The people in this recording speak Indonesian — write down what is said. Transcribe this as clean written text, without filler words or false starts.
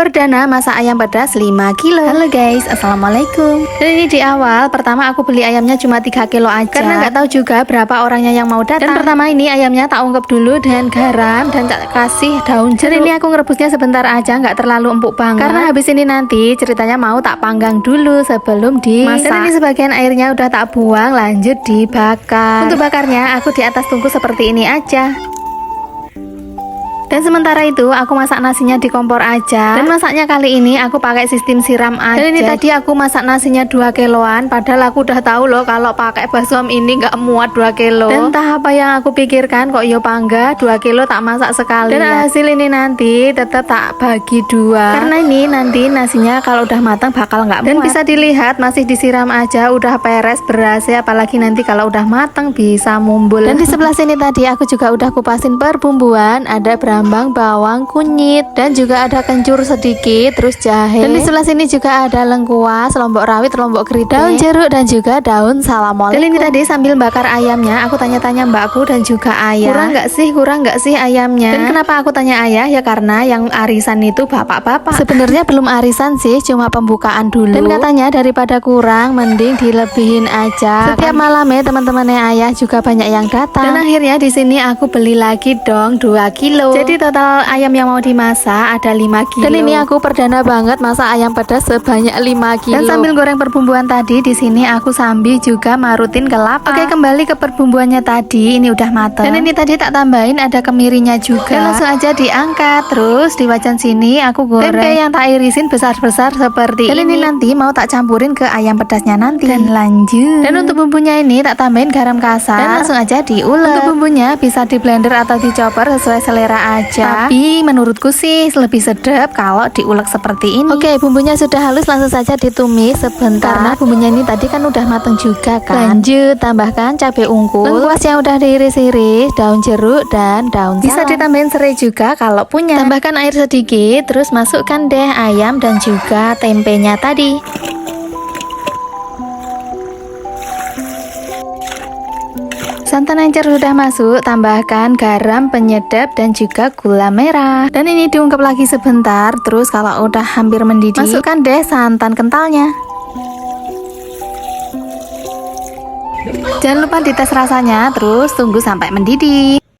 Perdana masak ayam pedas 5 kilo. Halo guys, assalamualaikum. Dan ini di awal, pertama aku beli ayamnya cuma 3 kilo aja, karena nggak tahu juga berapa orangnya yang mau datang. Dan pertama ini ayamnya tak ungkep dulu dengan garam dan tak kasih daun jeruk. Dan ini aku ngerebusnya sebentar aja, nggak terlalu empuk banget, karena habis ini nanti ceritanya mau tak panggang dulu sebelum dimasak. Dan ini sebagian airnya udah tak buang, lanjut dibakar. Untuk bakarnya aku di atas tungku seperti ini aja. Dan sementara itu aku masak nasinya di kompor aja. Dan masaknya kali ini aku pakai sistem siram aja. Dan ini tadi aku masak nasinya 2 kiloan, padahal aku udah tahu loh kalau pakai baskom ini nggak muat 2 kilo. Dan entah apa yang aku pikirkan, kok yo pangga 2 kilo tak masak sekali. Dan hasil ini nanti tetap tak bagi 2, karena ini nanti nasinya kalau udah matang bakal nggak muat. Dan bisa dilihat masih disiram aja, udah peres berasnya, apalagi nanti kalau udah matang bisa mumbul. Dan di sebelah sini tadi aku juga udah kupasin perbumbuan, ada brambang, bawang, kunyit, dan juga ada kencur sedikit, terus jahe. Dan di sebelah sini juga ada lengkuas, lombok rawit, lombok keriting, daun jeruk, dan juga daun salam. Dan ini tadi sambil bakar ayamnya, aku tanya-tanya mbakku dan juga ayah, kurang nggak sih ayamnya? Dan kenapa aku tanya ayah? Ya karena yang arisan itu bapak-bapak. Sebenarnya belum arisan sih, cuma pembukaan dulu. Dan katanya daripada kurang, mending dilebihin aja. Setiap malamnya teman-temannya ayah juga banyak yang datang. Dan akhirnya di sini aku beli lagi dong 2 kilo. Jadi total ayam yang mau dimasak ada 5 kilo. Dan ini aku perdana banget masak ayam pedas sebanyak 5 kilo. Dan sambil goreng perbumbuan tadi, di sini aku sambil juga marutin kelapa. Oke, kembali ke perbumbuannya tadi, ini udah matang. Dan ini tadi tak tambahin ada kemirinya juga. Dan langsung aja diangkat. Terus di wajan sini aku goreng tempe yang tak irisin besar-besar seperti ini. Dan ini nanti mau tak campurin ke ayam pedasnya nanti. Dan lanjut. Dan untuk bumbunya ini tak tambahin garam kasar. Dan langsung aja diulek. Untuk bumbunya bisa di blender atau dicopper sesuai selera aja. Tapi menurutku sih lebih sedap kalau diulek seperti ini. Oke, bumbunya sudah halus, langsung saja ditumis sebentar. Karena bumbunya ini tadi kan udah mateng juga kan. Lanjut tambahkan cabai ungu, lengkuas yang udah diiris-iris, daun jeruk, dan daun salam. Bisa ditambahin serai juga kalau punya. Tambahkan air sedikit, terus masukkan deh ayam dan juga tempenya tadi. Santan encer sudah masuk, tambahkan garam, penyedap, dan juga gula merah. Dan ini diungkep lagi sebentar, terus kalau udah hampir mendidih, masukkan deh santan kentalnya. Jangan lupa dites rasanya, terus tunggu sampai mendidih.